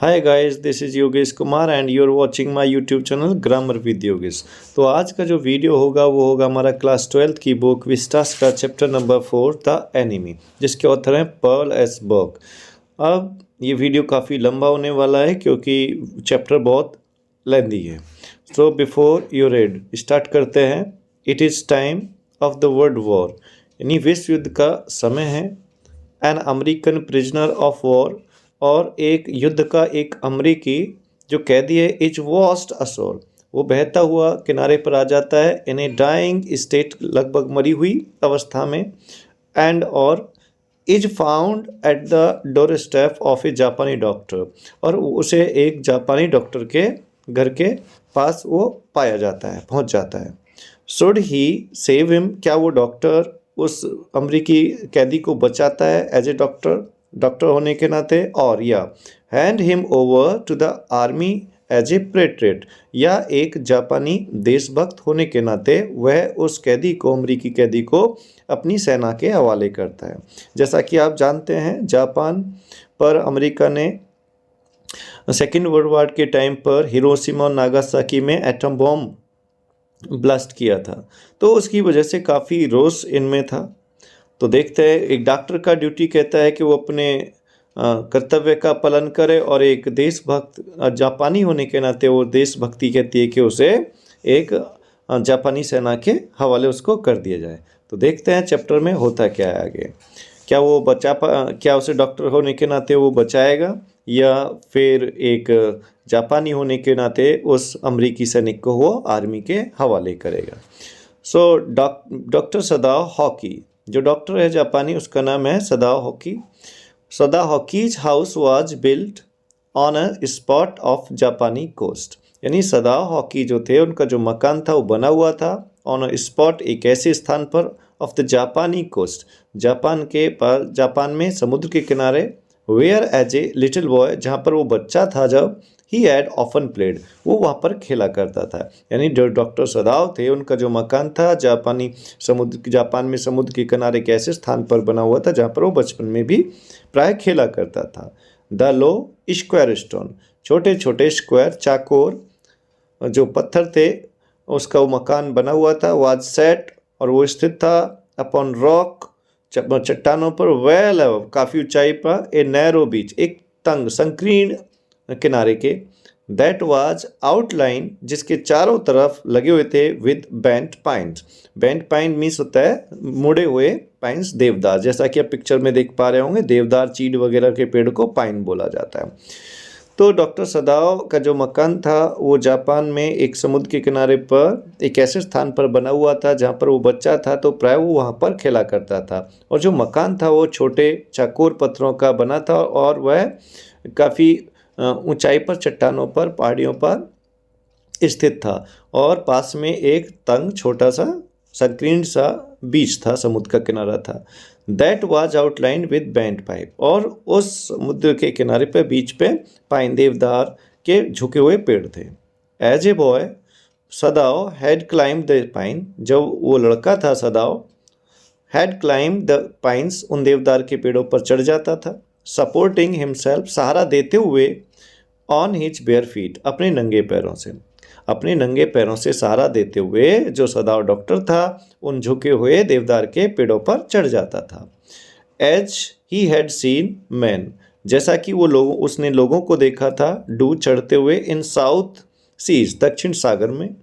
Hi guys, this is Yogesh Kumar and you are watching my YouTube channel grammar with Yogesh. तो आज का जो video होगा वो होगा हमारा क्लास 12th की बुक विस्टास का चैप्टर नंबर 4 द एनिमी, जिसके ऑथर हैं पर्ल एस बर्क। अब ये वीडियो काफ़ी लंबा होने वाला है क्योंकि चैप्टर बहुत लेंदी है। So before you read start करते हैं। It is time of the world war, यानी विश्व युद्ध का समय है। An American prisoner of war, और एक युद्ध का एक अमरीकी जो कैदी है, इज वॉस्ट अशोर, वो बहता हुआ किनारे पर आ जाता है। इन ए डाइंग स्टेट, लगभग मरी हुई अवस्था में। एंड और is found at the door step of a जापानी डॉक्टर, और उसे एक जापानी डॉक्टर के घर के पास वो पाया जाता है, पहुंच जाता है। शुड ही सेव हिम, क्या वो डॉक्टर उस अमरीकी कैदी को बचाता है एज ए डॉक्टर होने के नाते, और या hand him over to the army as a patriot, या एक जापानी देशभक्त होने के नाते वह उस कैदी को, अमरीकी कैदी को अपनी सेना के हवाले करता है। जैसा कि आप जानते हैं, जापान पर अमेरिका ने सेकेंड वर्ल्ड वॉर के टाइम पर हिरोशिमा और नागासाकी में एटम बॉम्ब ब्लास्ट किया था, तो उसकी वजह से काफ़ी रोष इनमें था। तो देखते हैं, एक डॉक्टर का ड्यूटी कहता है कि वो अपने कर्तव्य का पालन करे, और एक देशभक्त जापानी होने के नाते वो देशभक्ति कहती है कि उसे एक जापानी सेना के हवाले उसको कर दिया जाए। तो देखते हैं चैप्टर में होता क्या है आगे। क्या उसे डॉक्टर होने के नाते वो बचाएगा, या फिर एक जापानी होने के नाते उस अमरीकी सैनिक को वो आर्मी के हवाले करेगा। सो डॉक्टर सदाओ हॉकी, जो डॉक्टर है जापानी, उसका नाम है सदाओ हॉकी। सदा hockeys house was built on a spot of जापानी कोस्ट, यानी सदाओ हॉकी जो थे उनका जो मकान था वो बना हुआ था ऑन अ स्पॉट, एक ऐसे स्थान पर, ऑफ द जापानी कोस्ट, जापान के पास, जापान में समुद्र के किनारे, where as a little boy, जहाँ पर वो बच्चा था जब, ही हैड ऑफन प्लेड, वो वहाँ पर खेला करता था। यानी जो डॉक्टर सदाओ थे उनका जो मकान था जापान में समुद्र के किनारे एक ऐसे स्थान पर बना हुआ था जहाँ पर वो बचपन में भी प्राय खेला करता था। द लो स्क्वायर स्टोन, छोटे छोटे स्क्वायर चाकोर जो पत्थर थे, उसका वो मकान बना हुआ था। वाज सेट, और वो स्थित था, अपॉन रॉक, चट्टानों पर, वेल काफ़ी ऊंचाई पर, ए नैरो बीच, एक तंग संकीर्ण किनारे के, दैट वाज आउटलाइन, जिसके चारों तरफ लगे हुए थे, with bent pines. Bent pine means होता है मुड़े हुए पाइन्स, देवदार, जैसा कि आप पिक्चर में देख पा रहे होंगे, देवदार चीड़ वगैरह के पेड़ को पाइन बोला जाता है। तो डॉक्टर सदाओ का जो मकान था वो जापान में एक समुद्र के किनारे पर एक ऐसे स्थान पर बना हुआ था जहाँ पर वो बच्चा था, तो प्राय वो वहाँ पर खेला करता था। और जो मकान था वो छोटे चाकोर पत्थरों का बना था, और वह काफ़ी ऊंचाई पर, चट्टानों पर, पहाड़ियों पर स्थित था, और पास में एक तंग छोटा सा संकीर्ण सा बीच था, समुद्र का किनारा था। That was outline with bent pipe, और उस समुद्र के किनारे पे बीच पे पाइन, देवदार के झुके हुए पेड़ थे। As a boy Sadao had climb the pine, जब वो लड़का था Sadao, had climb the pines, उन देवदार के पेड़ों पर चढ़ जाता था। सपोर्टिंग हिमसेल्फ, सहारा देते हुए, ऑन हिज बेयर फीट, अपने नंगे पैरों से, अपने नंगे पैरों से सहारा देते हुए जो सदाओ डॉक्टर था उन झुके हुए देवदार के पेड़ों पर चढ़ जाता था। As he had seen man, जैसा कि उसने लोगों को देखा था, डू चढ़ते हुए, इन साउथ सीज, दक्षिण सागर में,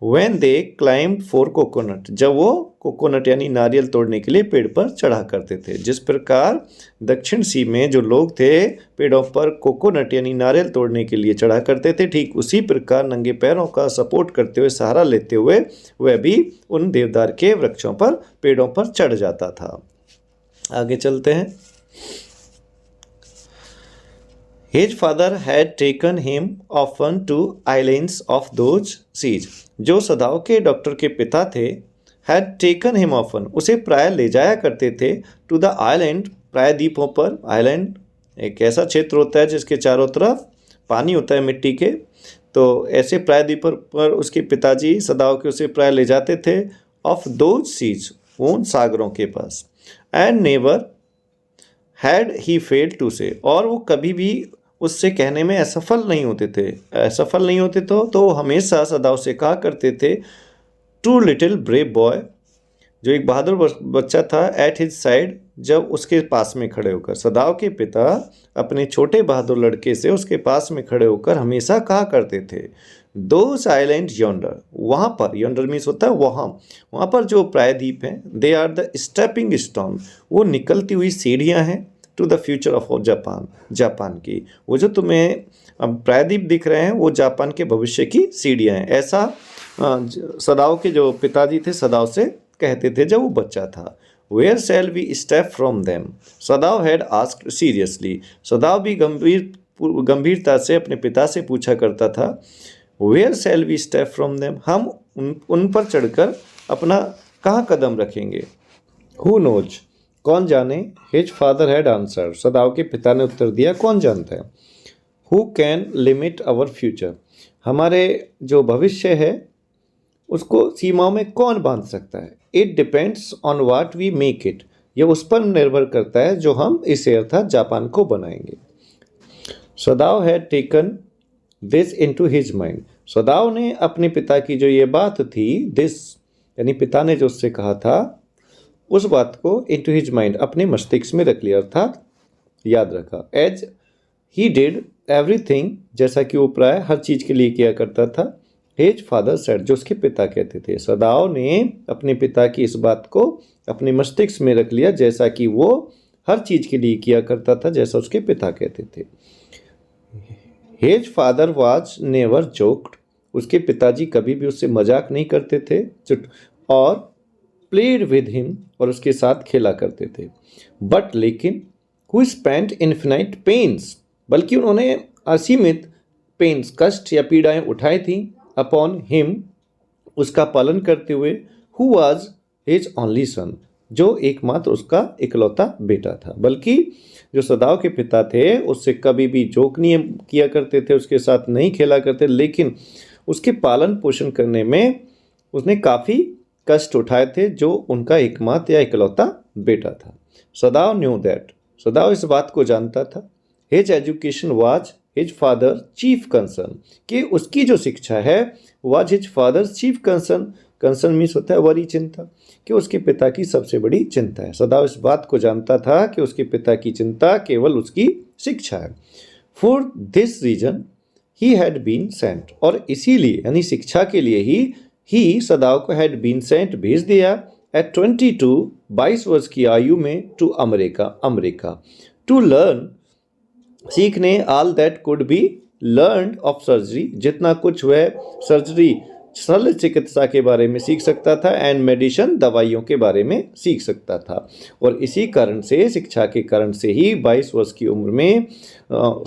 when they climbed for coconut, जब वो कोकोनट यानी नारियल तोड़ने के लिए पेड़ पर चढ़ा करते थे। जिस प्रकार दक्षिण सी में जो लोग थे पेड़ों पर कोकोनट यानी नारियल तोड़ने के लिए चढ़ा करते थे, ठीक उसी प्रकार नंगे पैरों का सपोर्ट करते हुए, सहारा लेते हुए वह भी उन देवदार के वृक्षों पर, पेड़ों पर चढ़ जाता था। आगे चलते हैं। His father had taken him often to islands of those seas, जो सदाओ के डॉक्टर के पिता थे, had taken him often, उसे प्राय ले जाया करते थे, to the island, प्राय द्वीपों पर। आइलैंड एक ऐसा क्षेत्र होता है जिसके चारों तरफ पानी होता है मिट्टी के, तो ऐसे प्राय द्वीपों पर उसके पिताजी सदाओ के उसे प्राय ले जाते थे, ऑफ दोज सीज, उन सागरों के पास। And never had he failed to say, और वो कभी भी उससे कहने में असफल नहीं होते थे। असफल नहीं होते तो हमेशा सदाओ से कहा करते थे, टू लिटिल ब्रेव बॉय, जो एक बहादुर बच्चा था, एट हिज साइड, जब उसके पास में खड़े होकर। सदाओ के पिता अपने छोटे बहादुर लड़के से उसके पास में खड़े होकर हमेशा कहा करते थे, दो साइलेंट यॉन्डर, वहाँ पर, यॉन्डर मीन्स होता है वहाँ पर जो प्रायद्वीप हैं, they are the stepping stone, वो निकलती हुई सीढ़ियाँ हैं, to the future of Japan, Japan की। वो जो तुम्हें अब प्रायद्वीप दिख रहे हैं वो जापान के भविष्य की सीढ़ियाँ हैं। ऐसा सदाओ के जो पिताजी थे सदाओ से कहते थे जब वो बच्चा था। Where shall we step from them, Sadao had asked seriously, Sadao भी गंभीरता से अपने पिता से पूछा करता था, where shall we step from them, हम उन पर चढ़कर अपना कहाँ कदम रखेंगे। हु नोज, कौन जाने। His father had answered, Sadao के पिता ने उत्तर दिया, कौन जानता है। Who can limit our future, हमारे जो भविष्य है उसको सीमाओं में कौन बांध सकता है। It depends on what we make it, यह उस पर निर्भर करता है जो हम इसे अर्थात जापान को बनाएंगे। Sadao had taken this into his mind, Sadao ने अपने पिता की जो ये बात थी, दिस यानी पिता ने जो उससे कहा था, उस बात को इनटू हिज माइंड अपने मस्तिष्क में रख लिया अर्थात याद रखा। एज ही डिड एवरीथिंग, जैसा कि वो प्राय हर चीज़ के लिए किया करता था। हिज फादर सेड, जो उसके पिता कहते थे। सदाओ ने अपने पिता की इस बात को अपने मस्तिष्क में रख लिया, जैसा कि वो हर चीज़ के लिए किया करता था, जैसा उसके पिता कहते थे। His father was never joked, उसके पिताजी कभी भी उससे मजाक नहीं करते थे, और प्लेड विद हिम, और उसके साथ खेला करते थे। बट लेकिन हु स्पेंट इन्फिनाइट पेन्स, बल्कि उन्होंने असीमित पेन्स, कष्ट या पीड़ाएं उठाई थी, अपॉन हिम, उसका पालन करते हुए। Who was his only son, जो एकमात्र उसका इकलौता बेटा था। बल्कि जो सदाओ के पिता थे उससे कभी भी जोक नहीं किया करते थे, उसके साथ नहीं खेला करते, लेकिन उसके पालन पोषण करने में उसने काफ़ी कष्ट उठाए थे, जो उनका एकमात्र या इकलौता बेटा था। सदाओ न्यू दैट, सदाओ इस बात को जानता था। His education was his father chief concern, कि उसकी जो शिक्षा है was his father chief concern, concern means होता है बड़ी चिंता, कि उसके पिता की सबसे बड़ी चिंता है। सदाओ इस बात को जानता था कि उसके पिता की चिंता केवल उसकी शिक्षा है। For this reason he had been sent, और इसीलिए यानी शिक्षा के लिए ही सदाओ को हैड बीन सेंट, भेज दिया, एट 22 22 वर्ष की आयु में, टू अमेरिका टू लर्न, सीखने, all that could be learned of surgery, जितना कुछ वह सर्जरी शल्य चिकित्सा के बारे में सीख सकता था, एंड मेडिसिन दवाइयों के बारे में सीख सकता था। और इसी कारण से, शिक्षा के कारण से ही 22 वर्ष की उम्र में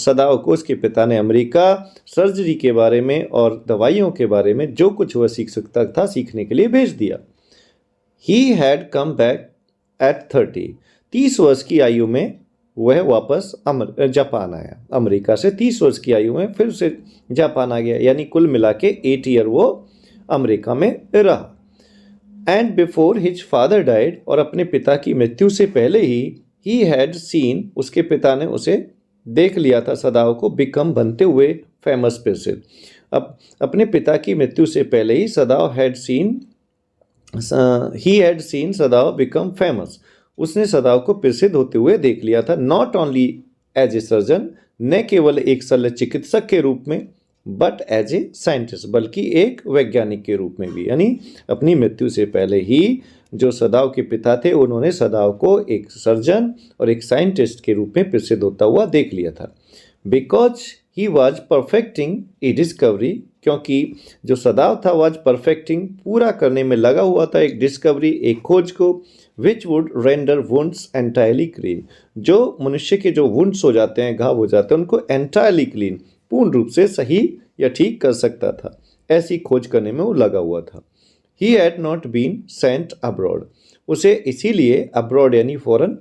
सदाओ को उसके पिता ने अमेरिका सर्जरी के बारे में और दवाइयों के बारे में जो कुछ वह सीख सकता था सीखने के लिए भेज दिया। He had come back at 30 वर्ष की आयु में वह वापस जापान आया। अमेरिका से 30 वर्ष की आयु में फिर से जापान आ गया, यानी कुल मिला के 8 ईयर वो अमेरिका में रहा। And before his father died, और अपने पिता की मृत्यु से पहले ही हैड सीन, उसके पिता ने उसे देख लिया था, सदाओ को, बिकम, बनते हुए, फेमस, प्रसिद्ध। अब अपने पिता की मृत्यु से पहले ही Sadao had seen Sadao become famous, उसने सदाओ को प्रसिद्ध होते हुए देख लिया था। Not only as a surgeon, न केवल एक शल्य चिकित्सक के रूप में, बट एज ए साइंटिस्ट, बल्कि एक वैज्ञानिक के रूप में भी। यानी अपनी मृत्यु से पहले ही जो सदाओ के पिता थे उन्होंने सदाओ को एक सर्जन और एक साइंटिस्ट के रूप में प्रसिद्ध होता हुआ देख लिया था। Because he was perfecting A discovery, क्योंकि जो सदाओ था वॉज परफेक्टिंग, पूरा करने में लगा हुआ था एक डिस्कवरी, एक खोज को, which would render wounds entirely clean, जो मनुष्य के जो वुंड्स हो जाते हैं, घाव हो जाते हैं, उनको एंटायरली क्लीन, पूर्ण रूप से सही या ठीक कर सकता था। ऐसी खोज करने में वो लगा हुआ था। He had not been sent abroad, उसे इसीलिए अब्रॉड यानी फॉरेन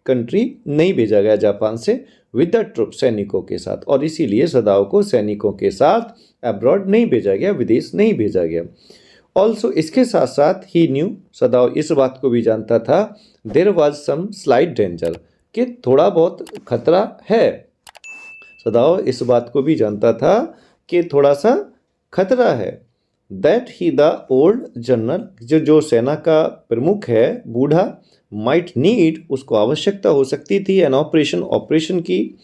कंट्री नहीं भेजा गया जापान से, विद द ट्रुप, सैनिकों के साथ, और इसीलिए सदाओ को सैनिकों के साथ अब्रॉड नहीं भेजा गया, विदेश नहीं भेजा गया। ऑल्सो, इसके साथ साथ ही न्यू, सदाओ इस बात को भी जानता था, there was some slight danger, कि थोड़ा बहुत खतरा है। सदाओ इस बात को भी जानता था कि थोड़ा सा खतरा है। That he the old general, जो सेना का प्रमुख है बूढ़ा, माइट नीड, उसको आवश्यकता हो सकती थी, एन ऑपरेशन की,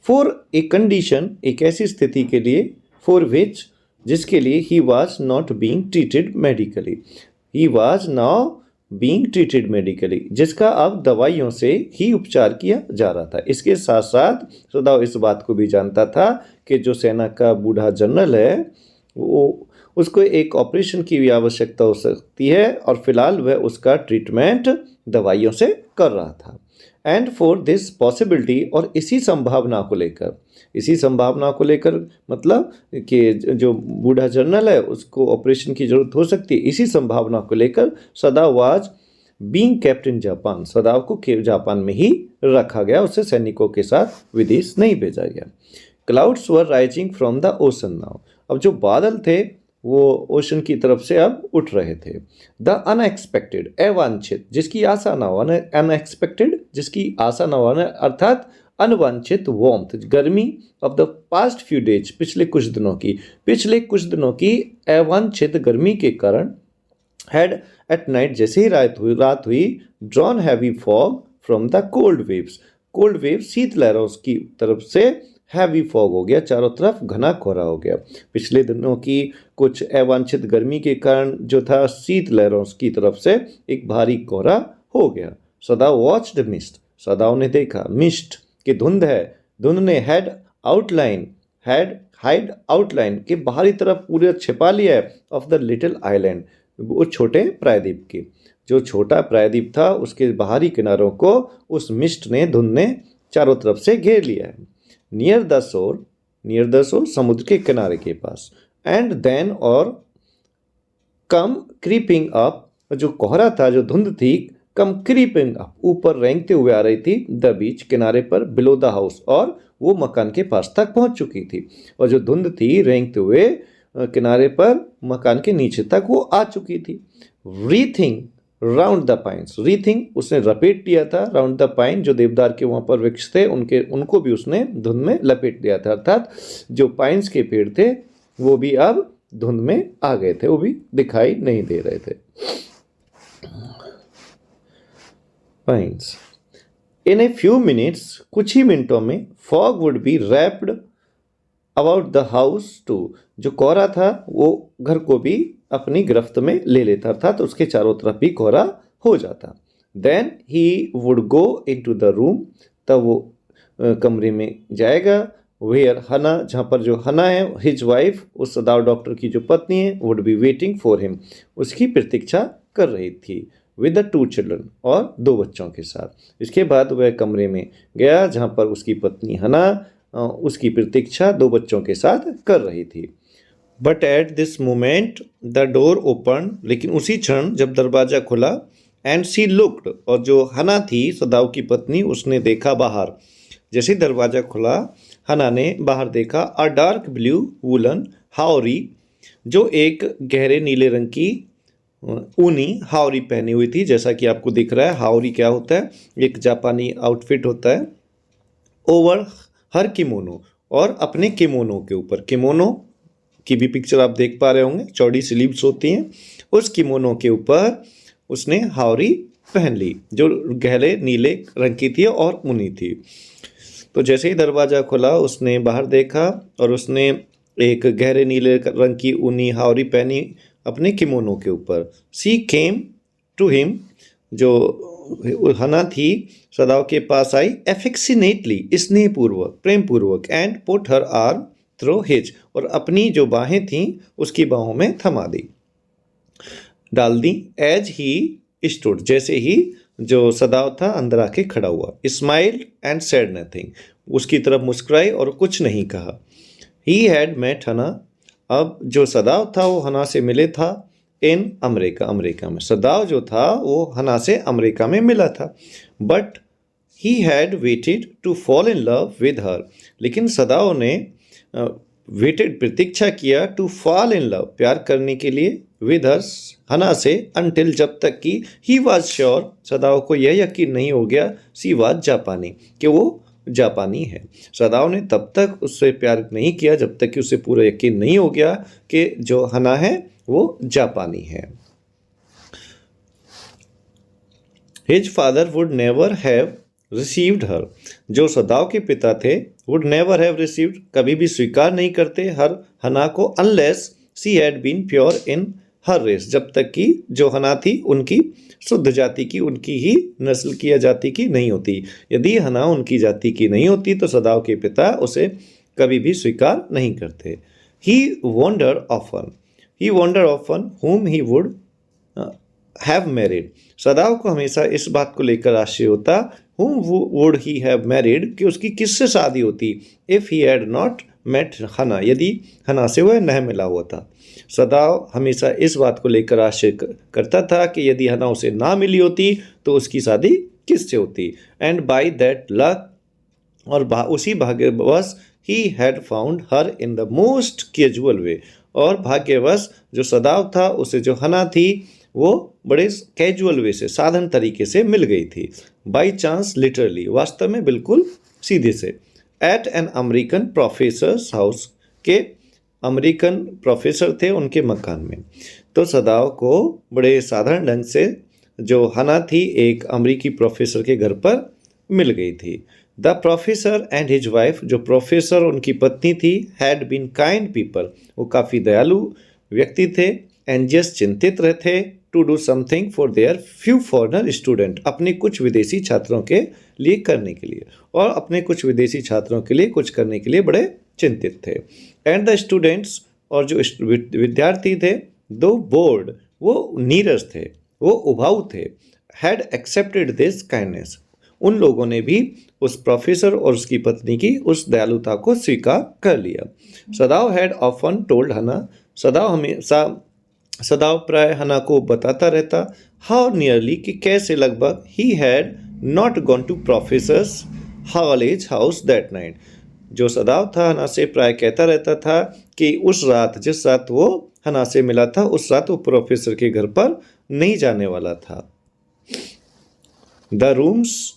फॉर ए कंडीशन, एक ऐसी स्थिति के लिए, फॉर विच, जिसके लिए he was not being treated medically, he was now being treated medically, जिसका अब दवाइयों से ही उपचार किया जा रहा था। इसके साथ साथ सदाव इस बात को भी जानता था कि जो सेना का बूढ़ा जनरल है वो उसको एक ऑपरेशन की भी आवश्यकता हो सकती है और फिलहाल वह उसका ट्रीटमेंट दवाइयों से कर रहा था। एंड फॉर दिस पॉसिबिलिटी, और इसी संभावना को लेकर मतलब कि जो बूढ़ा जनरल है उसको ऑपरेशन की जरूरत हो सकती है, इसी संभावना को लेकर सदाव was being kept in Japan, सदाव को जापान में ही रखा गया, उसे सैनिकों के साथ विदेश नहीं भेजा गया। Clouds were rising from the ocean now, अब जो बादल थे वो ओशन की तरफ से अब उठ रहे थे। द अनएक्सपेक्टेड, अवांछित, जिसकी आशा न हो, अनएक्सपेक्टेड जिसकी आशा न हो, अर्थात अनवांछित वार्मथ, गर्मी of the past few days, पिछले कुछ दिनों की अवांछित गर्मी के कारण, हैड एट नाइट, जैसे ही रात हुई, drawn heavy fog from the cold waves, शीत लहरों की तरफ से हैवी फॉग हो गया, चारों तरफ घना कोहरा हो गया। पिछले दिनों की कुछ अवांछित गर्मी के कारण जो था शीत लहरों की तरफ से एक भारी कोहरा हो गया। सदाव वॉच्ड मिस्ट, सदाव ने देखा, मिस्ट कि धुंध है, धुंध ने हाइड आउटलाइन के बाहरी तरफ पूरे छिपा लिया है, ऑफ द लिटिल आइलैंड, वो छोटे प्रायद्वीप के, जो छोटा प्रायद्वीप था उसके बाहरी किनारों को उस मिस्ट ने, धुंध ने चारों तरफ से घेर लिया है। नियर द शोर, समुद्र के किनारे के पास, एंड देन, और कम क्रीपिंग अप, जो कोहरा था, जो धुंध थी, कम क्रीपिंग अप, ऊपर रेंगते हुए आ रही थी, द बीच, किनारे पर, बिलो द हाउस, और वो मकान के पास तक पहुंच चुकी थी, और जो धुंध थी रेंगते हुए किनारे पर मकान के नीचे तक वो आ चुकी थी। Rethinking round the pines, rethinking उसने लपेट लिया था, राउंड द पाइन, जो देवदार के वहाँ पर वृक्ष थे उनको भी उसने धुंध में लपेट लिया था, अर्थात जो पाइन्स के पेड़ थे वो भी अब धुंध में आ गए थे, वो भी दिखाई नहीं दे रहे थे। Pines, in a few minutes, कुछ ही मिनटों में, fog would be wrapped about the house too, जो कोहरा था वो घर को भी अपनी गिरफ्त में ले लेता था, तो उसके चारों तरफ भी कोहरा हो जाता। Then he would go into the room, तब वो कमरे में जाएगा, वेयर हना, जहाँ पर जो हना है, हिज वाइफ, उस सदाव डॉक्टर की जो पत्नी है, would be waiting for him, उसकी प्रतीक्षा कर रही थी, विद द 2 चिल्ड्रन, और 2 बच्चों के साथ। इसके बाद वह कमरे में गया जहाँ पर उसकी पत्नी हना उसकी प्रतीक्षा 2 बच्चों के साथ कर रही थी। But at this moment the door open, लेकिन उसी क्षण जब दरवाज़ा खुला, एंड सी लुक्ड, और जो हना थी सदाव की पत्नी, उसने देखा बाहर, जैसे दरवाज़ा खुला हना ने बाहर देखा, अ डार्क ब्लू वुलन हावरी, जो एक गहरे नीले रंग की ऊनी हावरी पहनी हुई थी। जैसा कि आपको दिख रहा है, हावरी क्या होता है, एक जापानी आउटफिट होता है। ओवर हर किमोनो, और अपने किमोनो के ऊपर, किमोनो की भी पिक्चर आप देख पा रहे होंगे, चौड़ी स्लीव्स होती हैं, उस किमोनो के ऊपर उसने हावरी पहन ली जो गहरे नीले रंग की थी और ऊनी थी। तो जैसे ही दरवाज़ा खुला उसने बाहर देखा और उसने एक गहरे नीले रंग की ऊनी हावरी पहनी अपने किमोनो के ऊपर। सी केम टू हिम, जो हना थी सदाव के पास आई, एफेक्सिनेटली, स्नेहपूर्वक, प्रेम पूर्वक, and put her arm through his, और अपनी जो बाहें थीं उसकी बाहों में थमा दी, डाल दी। एज ही स्टूड, जैसे ही जो सदाव था अंदर आके खड़ा हुआ। स्माइल्ड एंड सेड नथिंग, उसकी तरफ मुस्कुराई और कुछ नहीं कहा। ही हैड मेट हना, अब जो सदाव था वो हना से मिले था इन अमेरिका, अमेरिका में। सदाव जो था वो हना से अमेरिका में मिला था। But he had waited to fall in love with her, लेकिन सदाव ने वेटेड, प्रतीक्षा किया, टू फॉल इन लव, प्यार करने के लिए, विद हर, हना से, अनटिल, जब तक कि ही वॉज श्योर, सदाव को यह यकीन नहीं हो गया, सी वॉज जापानी, कि वो जापानी है। सदाओ ने तब तक उससे प्यार नहीं किया जब तक कि उसे पूरा यकीन नहीं हो गया कि जो हना है वो जापानी है। His father would never have received her. जो सदाओ के पिता थे would never have received, कभी भी स्वीकार नहीं करते हर हना को, unless she had been pure in her race, जब तक कि जो हना थी उनकी शुद्ध जाति की, उनकी ही नस्ल की या जाति की नहीं होती। यदि हना उनकी जाति की नहीं होती तो सदाओ के पिता उसे कभी भी स्वीकार नहीं करते। He wondered often whom he would have married. सदाओ को हमेशा इस बात को लेकर आश्चर्य होता whom would he have married, कि उसकी किससे शादी होती, if he had not met हना, यदि हना से वह न मिला हुआ था। सदाओ हमेशा इस बात को लेकर आश्चर्य करता था कि यदि हना उसे ना मिली होती तो उसकी शादी किससे होती। एंड बाय दैट लक, और उसी भाग्यवश ही had found her in the most casual way, और भाग्यवश जो सदाव था उसे जो हना थी वो बड़े कैजुअल वे से, साधारण तरीके से मिल गई थी। बाई चांस, लिटरली, वास्तव में बिल्कुल सीधे से। At an American professor house, के अमेरिकन प्रोफेसर थे उनके मकान में। तो सदाव को बड़े साधारण ढंग से जो हना थी एक अमेरिकी प्रोफेसर के घर पर मिल गई थी। The professor and his wife, जो प्रोफेसर उनकी पत्नी थी, हैड बीन काइंड पीपल, वो काफ़ी दयालु व्यक्ति थे। एंजियस, चिंतित रहते, to do something for their few foreigner student, अपने कुछ विदेशी छात्रों के लिए करने के लिए, और अपने कुछ विदेशी छात्रों के लिए कुछ करने के लिए बड़े चिंतित थे। एंड द स्टूडेंट्स, और जो विद्यार्थी थे, दो बोर्ड, वो नीरस थे, वो उबाऊ थे, हैड एक्सेप्टेड दिस काइंडनेस, उन लोगों ने भी उस प्रोफेसर और उसकी पत्नी की उस दयालुता को स्वीकार कर लिया। सदाव हैड ऑफन टोल्ड हना, सदाव प्राय हना को बताता रहता, हाउ नियरली, कि कैसे लगभग, he had not gone to professors college house that night, जो सदाव था हना से प्राय कहता रहता था कि उस रात, जिस रात वो हना से मिला था, उस रात वो प्रोफेसर के घर पर नहीं जाने वाला था। The rooms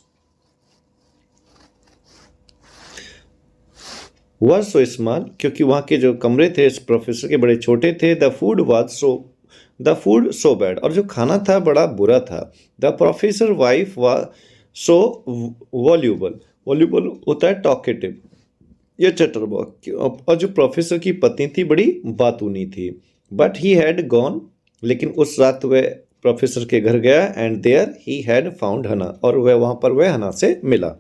were so small, क्योंकि वहाँ के जो कमरे थे इस प्रोफेसर के बड़े छोटे थे। द फूड सो बैड, और जो खाना था बड़ा बुरा था। The professor wife was so voluble होता है टॉकेटिव या चटरबॉक, और जो प्रोफेसर की पत्नी थी बड़ी बातूनी थी। बट ही हैड गॉन, लेकिन उस रात वह प्रोफेसर के घर गया। And there he had found Hana, और वह वहाँ पर वह हना से मिला।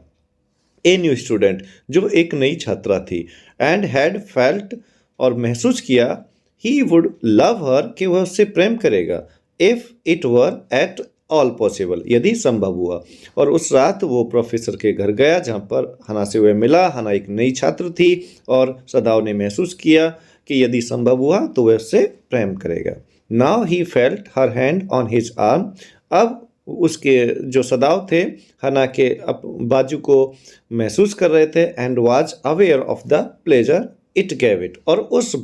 ए न्यू स्टूडेंट, जो एक नई छात्रा थी। एंड हैड फेल्ट, और महसूस किया, ही वुड लव हर, कि वह उससे प्रेम करेगा। If it were at all possible, यदि संभव हुआ। और उस रात वो प्रोफेसर के घर गया जहाँ पर हना से वह मिला। हना एक नई छात्र थी और सदाव ने महसूस किया कि यदि संभव हुआ तो वह उससे प्रेम करेगा। Now he felt her hand on his arm, अब उसके जो सदाव थे हना के बाजू को महसूस कर रहे थे। And was aware of the pleasure it gave it, और उस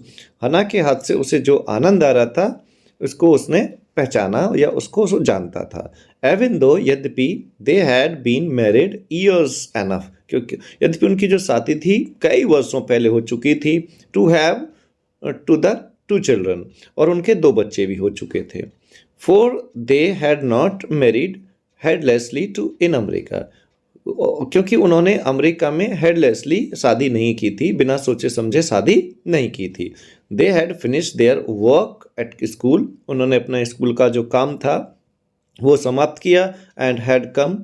हना के हाथ से उसे जो आनंद आ रहा था उसको उसने पहचाना या उसको जानता था। एवन दो, यद्यपि, they had been married years enough, क्योंकि यद्यपि उनकी जो शादी थी कई वर्षों पहले हो चुकी थी। To have to the two children, और उनके दो बच्चे भी हो चुके थे। For they had not married headlessly to in America, क्योंकि उन्होंने अमेरिका में हेडलेसली शादी नहीं की थी, बिना सोचे समझे शादी नहीं की थी। They had finished their work at school, उन्होंने अपना स्कूल का जो काम था वो समाप्त किया। And had come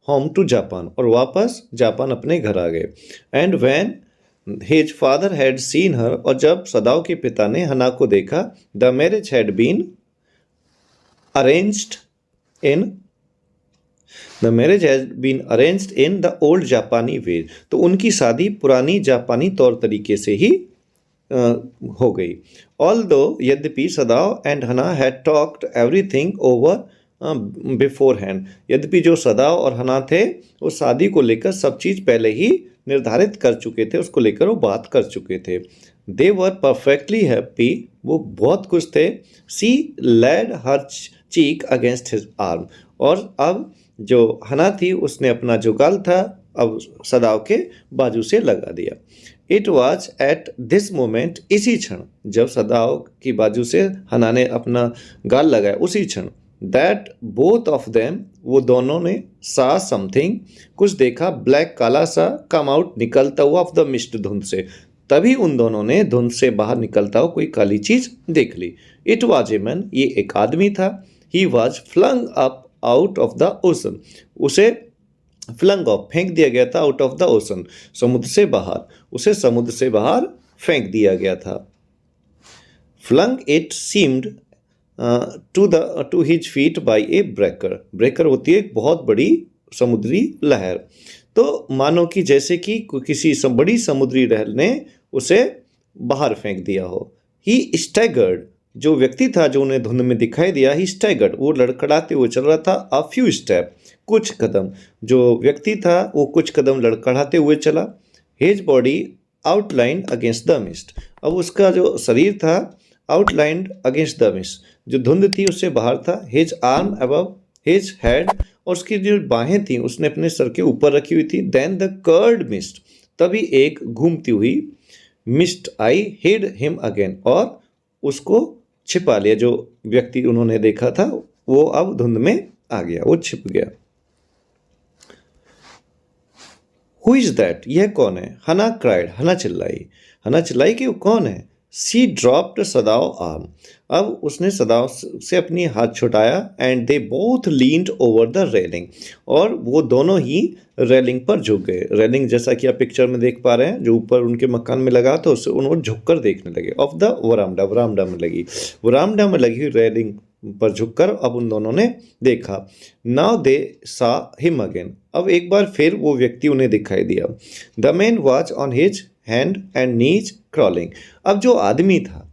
home to Japan, और वापस जापान अपने घर आ गए। And when his father had seen her, और जब सदाव के पिता ने हना को देखा, the marriage had been arranged in the old Japani way, तो उनकी शादी पुरानी जापानी तौर तरीके से ही हो गई। Although, यद्यपि, सदाव एंड हना had talked everything over beforehand, यद्यपि जो सदाव और हना थे वो शादी को लेकर सब चीज़ पहले ही निर्धारित कर चुके थे, उसको लेकर वो बात कर चुके थे। They were perfectly happy, वो बहुत खुश थे। She laid her cheek against his arm, और अब जो हना थी उसने अपना जो गाल था अब सदाव के बाजू से लगा दिया। It was at this moment, इसी क्षण, जब सदाव की बाजू से हना ने अपना गाल लगाया उसी क्षण, दैट बोथ ऑफ देम, वो दोनों ने, सा समथिंग, कुछ देखा, ब्लैक, काला सा, कम आउट, निकलता हुआ, ऑफ द मिस्ट, धुंध से। तभी उन दोनों ने धुंध से बाहर निकलता हुआ कोई काली चीज देख ली। इट वॉज ए मैन, ये एक आदमी था। He was flung up out of the ocean, उसे फ्लंग ऑफ, फेंक दिया गया था, आउट ऑफ द ओशन, समुद्र से बाहर, उसे समुद्र से बाहर फेंक दिया गया था। Flung it seemed to his feet by a breaker, breaker होती है एक बहुत बड़ी समुद्री लहर, तो मानो कि जैसे कि किसी बड़ी समुद्री लहर ने उसे बाहर फेंक दिया हो। ही स्टैगर्ड, जो व्यक्ति था जो उन्हें धुंध में दिखाई दिया, ही स्टैगर्ड, वो लड़खड़ाते हुए चल रहा था, अ फ्यू स्टेप, कुछ कदम, जो व्यक्ति था वो कुछ कदम लड़खड़ाते हुए चला। His body outline against the mist, अब उसका जो शरीर था आउटलाइंड अगेंस्ट द मिस्ट, जो धुंध थी उससे बाहर था। His arm above his head, और उसकी जो बाहें थी उसने अपने सर के ऊपर रखी हुई थी। देन द कर्ड मिस्ट, तभी एक घूमती हुई मिस्ट आई, हिड हिम अगेन, और उसको छिपा लिया। जो व्यक्ति उन्होंने देखा था वो अब धुंध में आ गया, वो छिप गया। हु इज दैट, यह कौन है? हना क्राइड, हना चिल्लाई कि वो कौन है? सी ड्रॉप्ड सदाव आर्म, अब उसने सदाव से अपनी हाथ छुटाया। And they both leaned over the railing, और वो दोनों ही रेलिंग पर झुक गए। रेलिंग जैसा कि आप पिक्चर में देख पा रहे हैं, जो ऊपर उनके मकान में लगा था, उससे उन्होंने झुककर देखने लगे। ऑफ द वरामडा, वरामडा में लगी हुई रेलिंग पर झुककर अब उन दोनों ने देखा। Now they saw him again, अब एक बार फिर वो व्यक्ति उन्हें दिखाई दिया। The man was on his hand and knees crawling, अब जो आदमी था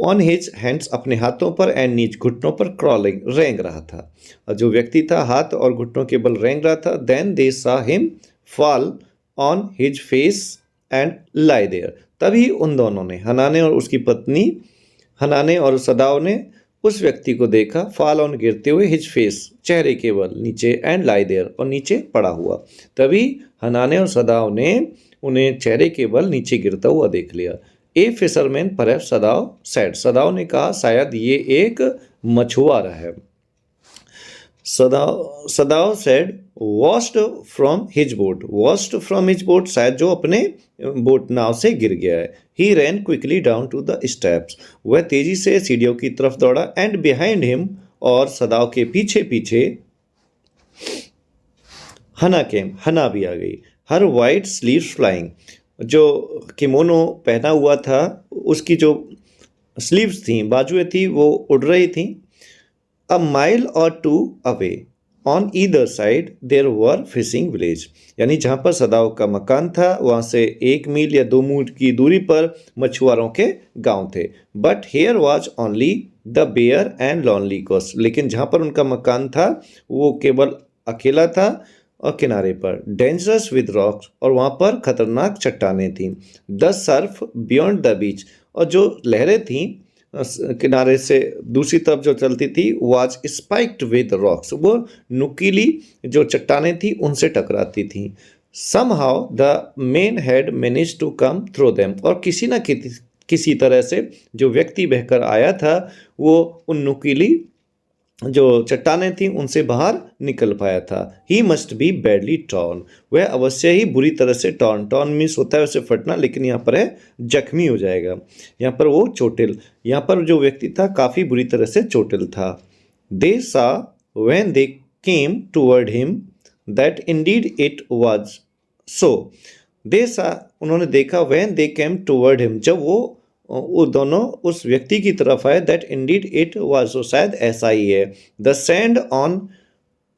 ऑन हिज हैंड्स, अपने हाथों पर, एंड नीज, घुटनों पर, क्रॉलिंग, रेंग रहा था। और जो व्यक्ति था हाथ और घुटनों के बल रेंग रहा था। Then they saw him fall on his face and lay there, तभी उन दोनों ने, हनाने और उसकी पत्नी, हनाने और सदाव ने उस व्यक्ति को देखा, फॉल ऑन, गिरते हुए, हिज फेस, चेहरे के बल नीचे, एंड लाई देयर, और नीचे पड़ा हुआ। तभी हनाने और सदाव ने उन्हें चेहरे के बल नीचे गिरता हुआ देख लिया। A fisherman perhaps, Sadao said, सदाव ने कहा शायद ये एक मछुआरा है। Sadao said washed from his boat, शायद जो अपने बोट नाव से गिर गया है। He ran quickly down to the steps, वह तेजी से सीढ़ियों की तरफ दौड़ा। एंड बिहाइंड हिम, और सदाव के पीछे पीछे, हना भी आ गई। हर वाइट स्लीव्स फ्लाइंग, जो किमोनो पहना हुआ था उसकी जो स्लीव्स थी, बाजुएं थी, वो उड़ रही थी। A mile or two away on either side there were fishing village, यानी जहाँ पर सदाव का मकान था वहाँ से 1 मील या 2 मील की दूरी पर मछुआरों के गांव थे। But here was only the bare and lonely coast, लेकिन जहाँ पर उनका मकान था वो केवल अकेला था और किनारे पर। डेंजरस विद रॉक्स, और वहाँ पर खतरनाक चट्टानें थीं। The Surf beyond the beach, और जो लहरें थीं किनारे से दूसरी तरफ जो चलती थी, वाज स्पाइक्ड विद रॉक्स, वो नुकीली जो चट्टानें थी उनसे टकराती थीं। Somehow the man had managed to come through them, और किसी न किसी तरह से जो व्यक्ति बहकर आया था वो उन नुकीली जो चट्टानें थीं उनसे बाहर निकल पाया था। He must be badly torn, वह अवश्य ही बुरी तरह से टॉर्न मीन्स होता है उसे फटना, लेकिन यहाँ पर है जख्मी हो जाएगा। यहाँ पर वो चोटिल, यहाँ पर जो व्यक्ति था काफ़ी बुरी तरह से चोटिल था। They saw when they came toward him that indeed it was so, they saw, उन्होंने देखा, when they came toward him, जब वो दोनों उस व्यक्ति की तरफ आए, that indeed it was so, शायद ऐसा ही है। The sand on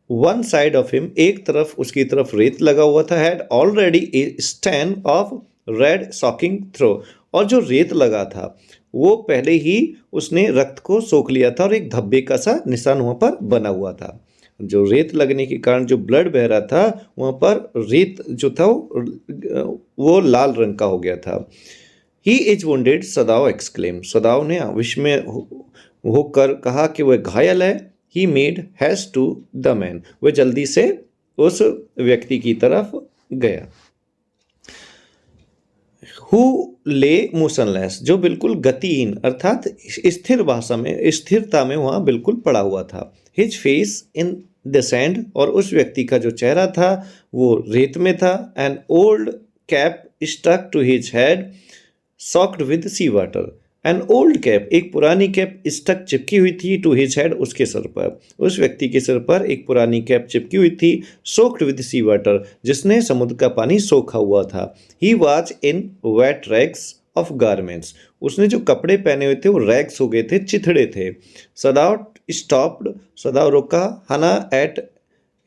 one side of him, एक तरफ उसकी तरफ रेत लगा हुआ था, had already a stain of red soaking through, और जो रेत लगा था वो पहले ही उसने रक्त को सोख लिया था और एक धब्बे का सा निशान वहाँ पर बना हुआ था। जो रेत लगने के कारण जो ब्लड बह रहा था वहाँ पर रेत जो था वो लाल रंग का हो गया था। He is wounded, Sadao exclaimed, Sadao ने विस्मय होकर कहा कि वह घायल है। He made haste to the man, वह जल्दी से उस व्यक्ति की तरफ गया। हु ले मोशनलेस, जो बिल्कुल गतिहीन अर्थात स्थिरता में वहाँ बिल्कुल पड़ा हुआ था। His face in the sand, और उस व्यक्ति का जो चेहरा था वो रेत में था। An old cap stuck to his head soaked with sea water. An old cap, एक पुरानी कैप स्टक चिपकी हुई थी, टू हिज हेड, उसके सर पर, उस व्यक्ति के सर पर एक पुरानी कैप चिपकी हुई थी, सोक्ड विद सी वाटर, जिसने समुद्र का पानी सोखा हुआ था। He was in wet rags of garments, उसने जो कपड़े पहने हुए थे वो रैग्स हो गए थे, चिथड़े थे। सदाव स्टॉप्ड, सदाव रुका। हना एट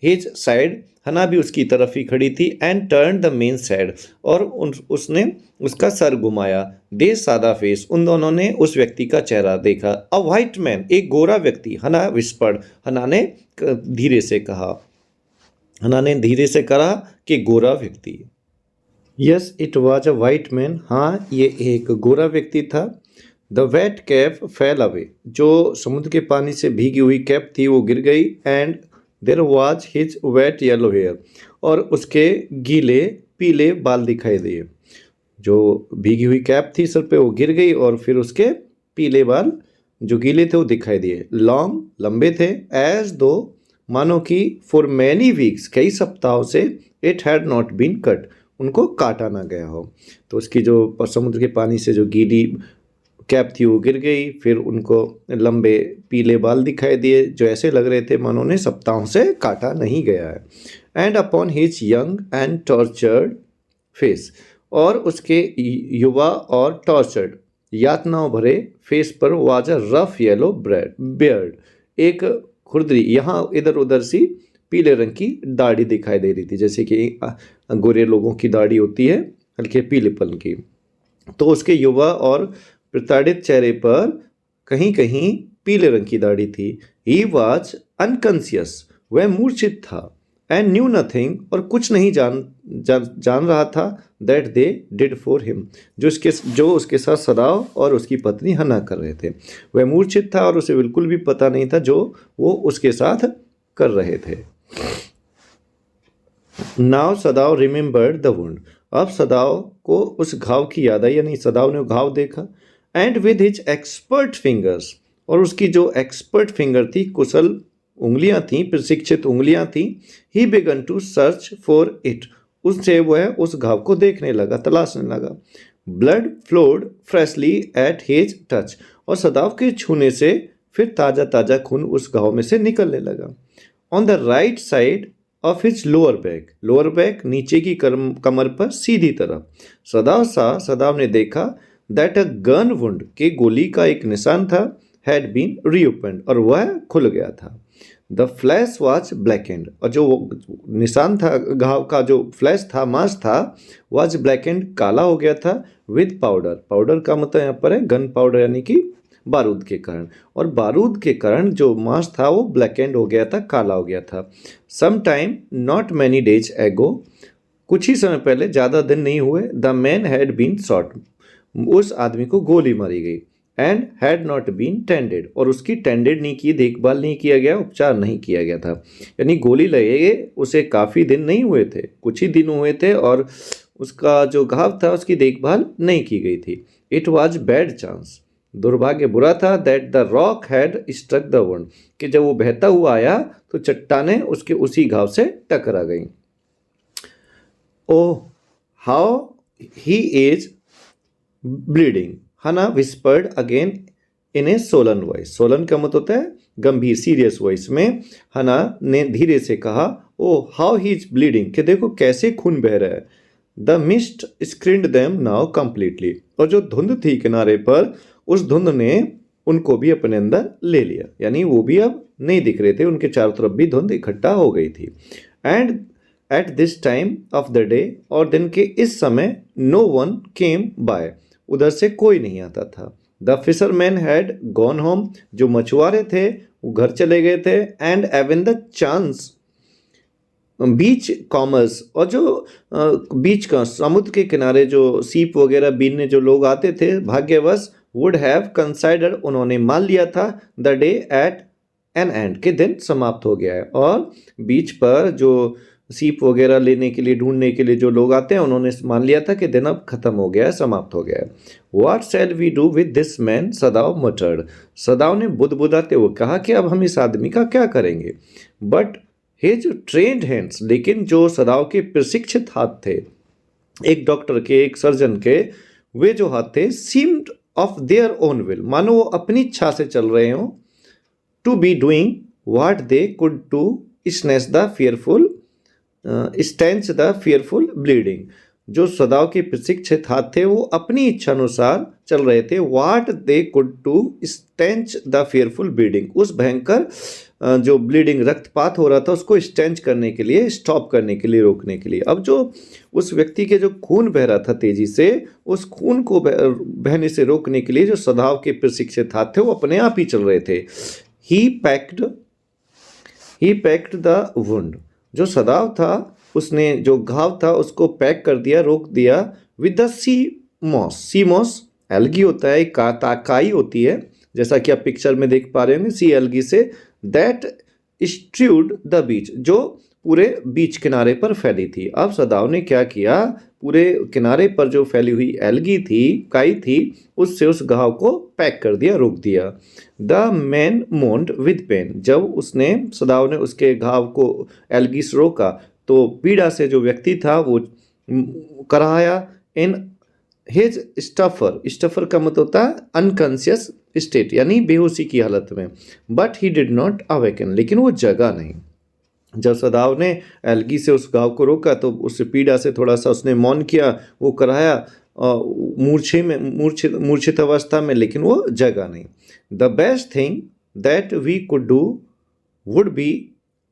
हिज साइड, हना भी उसकी तरफ ही खड़ी थी। And turn the main side, और उसने उसका सर घुमाया। दे सादा फेस, उन दोनों ने उस व्यक्ति का चेहरा देखा। अ वाइट मैन, एक गोरा व्यक्ति। हना विस्पर्ड, हना ने धीरे से कहा, हना ने धीरे से कहा कि गोरा व्यक्ति। Yes it was a white man, हाँ ये एक गोरा व्यक्ति था। The wet cap fell away, जो समुद्र के पानी से भीगी हुई कैप थी वो गिर गई। And there was his wet yellow hair, और उसके गीले पीले बाल दिखाई दिए। जो भीगी हुई कैप थी सर पे वो गिर गई, और फिर उसके पीले बाल जो गीले थे वो दिखाई दिए। लॉन्ग, लंबे थे। एज दो, मानो कि फॉर मैनी वीक्स, कई सप्ताहों से, it had not been cut, उनको काटा ना गया हो। तो उसकी जो समुद्र के पानी से जो गीली कैप थी वो गिर गई, फिर उनको लंबे पीले बाल दिखाई दिए जो ऐसे लग रहे थे मानो उन्हें सप्ताहों से काटा नहीं गया है। And upon his young and tortured face, और उसके युवा और टॉर्चर्ड, यातनाओं भरे फेस पर was a rough yellow beard, एक खुरदरी, यहाँ इधर उधर सी पीले रंग की दाढ़ी दिखाई दे रही थी, जैसे कि गोरे लोगों की दाढ़ी होती है हल्के पीलेपन की। तो उसके युवा और प्रताड़ित चेहरे पर कहीं कहीं पीले रंग की दाढ़ी थी। ही वॉज अनकॉन्शियस, वह मूर्छित था। एंड न्यू नथिंग, और कुछ नहीं जान रहा था। That they did for him, जो उसके साथ सदाव और उसकी पत्नी हना कर रहे थे। वह मूर्छित था और उसे बिल्कुल भी पता नहीं था जो वो उसके साथ कर रहे थे। नाउ सदाव रिमेंबर्ड द वुंड, अब सदाव को उस घाव की याद आई, यानी सदाव ने घाव देखा। And with his expert fingers, और उसकी जो एक्सपर्ट फिंगर थी, कुशल उंगलियां थी, प्रशिक्षित उंगलियां थी। He began to search for it, उससे वह उस घाव को देखने लगा, तलाशने लगा। Blood flowed freshly at his touch, और सदाव के छूने से फिर ताज़ा ताज़ा खून उस घाव में से निकलने लगा। On the right side of his lower back, नीचे की कमर पर सीधी तरफ। सदाव ने देखा दैट अ गन वुंड, के गोली का एक निशान था, हैड बीन रीओपन्ड, और वह खुल गया था। द फ्लैश वॉज ब्लैकेंड, और जो निशान था घाव का, जो फ्लैश था, मांस था, वॉज ब्लैकेंड, काला हो गया था। विद पाउडर का मतलब यहाँ पर है गन पाउडर, यानी कि बारूद के कारण, और बारूद के कारण जो मांस था वो ब्लैकेंड हो गया था, काला हो गया था। Some time not many days ago, कुछ ही समय पहले, ज़्यादा दिन नहीं हुए। The man had been shot, उस आदमी को गोली मारी गई। And had not been tended, और उसकी टेंडेड नहीं की, देखभाल नहीं किया गया, उपचार नहीं किया गया था। यानी गोली लगे उसे काफ़ी दिन नहीं हुए थे, कुछ ही दिन हुए थे, और उसका जो घाव था उसकी देखभाल नहीं की गई थी। इट वॉज बैड चांस, दुर्भाग्य बुरा था। That the rock had struck the wound, कि जब वो बहता हुआ आया तो चट्टानें उसके उसी घाव से टकरा गई। Oh how he is bleeding, Hana whispered again in a solemn voice, solemn का मतलब होता है गंभीर, सीरियस वॉइस में हना ने धीरे से कहा, ओ हाउ ही इज ब्लीडिंग, कि देखो कैसे खून बह रहा है। The mist screened them now completely, और जो धुंध थी किनारे पर, उस धुंध ने उनको भी अपने अंदर ले लिया, यानी वो भी अब नहीं दिख रहे थे, उनके चारों तरफ भी धुंध इकट्ठा हो गई थी। And at this time of the day, और दिन के इस समय, नो वन केम बाय, उधर से कोई नहीं आता था। The fisherman had gone home, जो मछुआरे थे वो घर चले गए थे। And even the chance beachcombers, और जो बीच का समुद्र के किनारे जो सीप वगैरह बीनने जो लोग आते थे, भाग्यवश, वुड हैव कंसाइडर, उन्होंने मान लिया था, the day at an end, के दिन समाप्त हो गया है। और बीच पर जो सीप वगैरह लेने के लिए, ढूंढने के लिए जो लोग आते हैं, उन्होंने मान लिया था कि दिन अब खत्म हो गया है, समाप्त हो गया है। What shall we do with this man, Sadao muttered. Sadao ने बुदबुदाते हुए कहा कि अब हम इस आदमी का क्या करेंगे। बट हिज ट्रेन्ड हैंड्स, लेकिन जो सदाव के प्रशिक्षित हाथ थे, एक डॉक्टर के, एक सर्जन के, वे जो हाथ थे, seemed of their own will, मानो वो अपनी इच्छा से चल रहे हों, to be doing what they could to snatch the fearful stench the fearful bleeding. जो सदाव के प्रशिक्षित हाथ थे वो अपनी इच्छा अनुसार चल रहे थे। What they could to stench the fearful bleeding, उस भयंकर जो ब्लीडिंग, रक्तपात हो रहा था, उसको स्टेंच करने के लिए, स्टॉप करने के लिए, रोकने के लिए। अब जो उस व्यक्ति के जो खून बह रहा था तेजी से, उस खून को बहने से रोकने के लिए जो सदाव के प्रशिक्षित हाथ थे वो अपने आप ही चल रहे थे। ही पैक्ड द वुंड, जो सदाव था उसने जो घाव था उसको पैक कर दिया, रोक दिया, with the sea moss. Sea moss algae होता है, काई होती है, जैसा कि आप पिक्चर में देख पा रहे होंगे, सी एल्गी से, दैट स्ट्रूड द बीच, जो पूरे बीच किनारे पर फैली थी। अब सदाव ने क्या किया, पूरे किनारे पर जो फैली हुई एल्गी थी, काई थी, उससे उस घाव को पैक कर दिया, रोक दिया। The man moaned with pain, जब उसने, सदाव ने उसके घाव को एल्गी से रोका तो पीड़ा से जो व्यक्ति था वो कराया। इन हिज स्टफर का मतलब होता है अनकॉन्शियस स्टेट, यानी बेहोशी की हालत में। But he did not awaken, लेकिन वो जगा नहीं। जब सदाव ने एल्गी से उस घाव को रोका तो उस पीड़ा से थोड़ा सा उसने मौन किया, वो कराया मूर्छित अवस्था में, लेकिन वो जगा नहीं। The best thing that we could do would be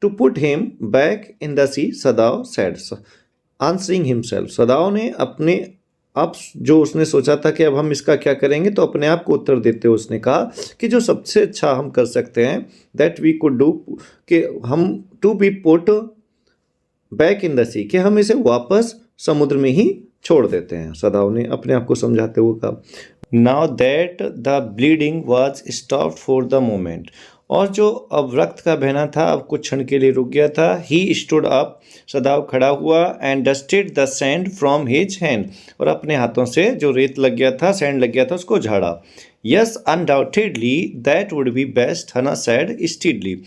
to put him back in the sea, Sadao said, answering himself. Sadao ने अपने आप जो उसने सोचा था कि अब हम इसका क्या करेंगे, तो अपने आप को उत्तर देते हुए उसने कहा कि जो सबसे अच्छा हम कर सकते हैं, दैट वी कुड डू, कि हम, to be put back in the sea, कि हम इसे वापस समुद्र में ही छोड़ देते हैं। सदाव ने अपने आप को समझाते हुए कहा। Now that the bleeding was stopped for the moment, और जो अब रक्त का बहना था अब कुछ क्षण के लिए रुक गया था। ही स्टूड अप, सदाव खड़ा हुआ, and dusted the sand from his hand, और अपने हाथों से जो रेत लग गया था, सैंड लग गया था, उसको झाड़ा। Yes undoubtedly that would be best, हना सैड स्टीडली।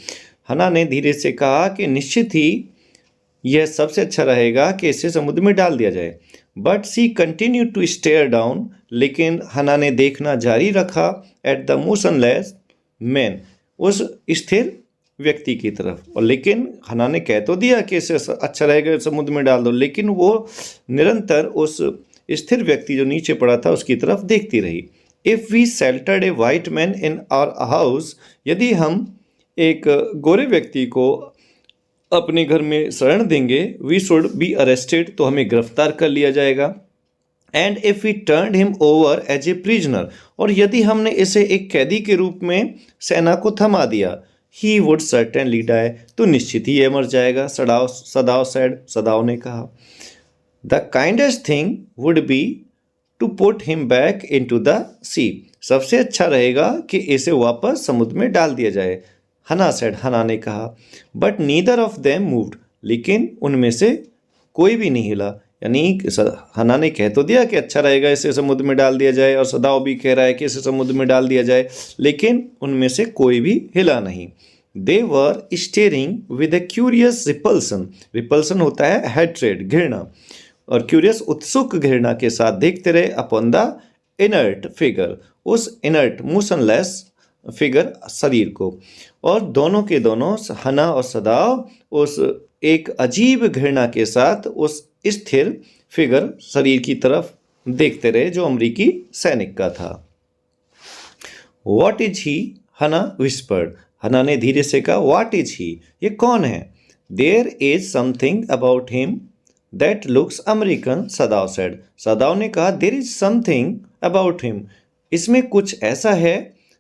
हना ने धीरे से कहा कि निश्चित ही यह सबसे अच्छा रहेगा कि इसे समुद्र में डाल दिया जाए। But she continued to stare down, लेकिन हना ने देखना जारी रखा, एट द मोशनलेस मैन, उस स्थिर व्यक्ति की तरफ। और लेकिन हना ने कह तो दिया कि इसे अच्छा रहेगा समुद्र में डाल दो, लेकिन वो निरंतर उस स्थिर व्यक्ति जो नीचे पड़ा था उसकी तरफ देखती रही। If we sheltered a white man in our house, यदि हम एक गोरे व्यक्ति को अपने घर में शरण देंगे, वी शुड बी अरेस्टेड, तो हमें गिरफ्तार कर लिया जाएगा। And if we turn him over as a prisoner, और यदि हमने इसे एक कैदी के रूप में सेना को थमा दिया, ही वुड सर्टेनली डाई, तो निश्चित ही यह मर जाएगा। सदाव सेड, सदाव ने कहा। The kindest thing would be to put him back into the sea, सबसे अच्छा रहेगा कि इसे वापस समुद्र में डाल दिया जाए, हना सेड, हना ने कहा। But neither of them moved, लेकिन उनमें से कोई भी नहीं हिला। यानी हना ने कह तो दिया कि अच्छा रहेगा इसे समुद्र में डाल दिया जाए, और सदाव भी कह रहा है कि इसे समुद्र में डाल दिया जाए, लेकिन उनमें से कोई भी हिला नहीं। They were staring with a curious repulsion, repulsion होता है हैट्रेड, घृणा, और क्यूरियस उत्सुक घृणा के साथ देखते रहे, अपॉन द इनर्ट फिगर, उस इनर्ट मोशनलेस फिगर, शरीर को। और दोनों के दोनों, हना और सदाव, उस एक अजीब घृणा के साथ उस स्थिर फिगर, शरीर की तरफ देखते रहे जो अमरीकी सैनिक का था। व्हाट इज ही, हना विस्पर्ड, हना ने धीरे से कहा, व्हाट इज ही, ये कौन है। There is something about him that looks American, Sadao said, सदाव ने कहा, there is something about him, इसमें कुछ ऐसा है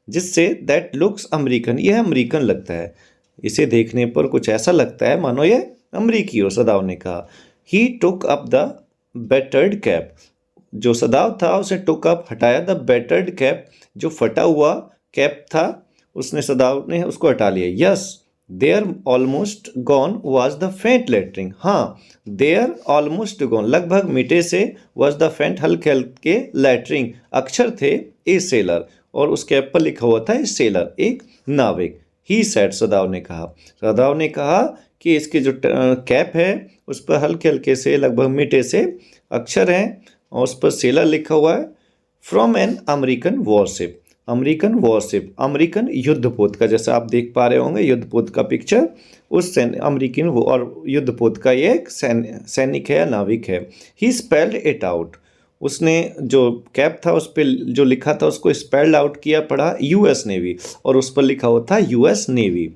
जिससे, दैट लुक्स अमेरिकन, यह अमेरिकन लगता है, इसे देखने पर कुछ ऐसा लगता है मानो यह अमेरिकी हो, सदाव ने कहा। He took up the battered cap, जो सदाव था उसे टुक अप, हटाया, द बैटर्ड कैप, जो फटा हुआ कैप था उसने, सदाव ने उसको हटा लिया। Yes there almost gone was the faint lettering. हाँ, देयर ऑलमोस्ट गॉन लगभग मिटे से, वॉज द फेंट हल्के हल्के लेटरिंग अक्षर थे, ए सेलर और उस कैप पर लिखा हुआ था ए सेलर एक नाविक। ही सेड सदाव ने कहा, सदाव ने कहा कि इसके जो कैप है उस पर हल्के हल्के से लगभग मिटे से अक्षर हैं और उस पर सेलर लिखा हुआ है। From an American worship, American worship American युद्धपोत का, जैसा आप देख पा रहे होंगे युद्धपोत का पिक्चर, उस अमेरिकन और युद्धपोत का ये एक सैनिक है या नाविक है। ही स्पेल्ड इट आउट, उसने जो कैप था उस पर जो लिखा था उसको स्पेल्ड आउट किया, पढ़ा यूएस नेवी और उस पर लिखा हुआ था US navy.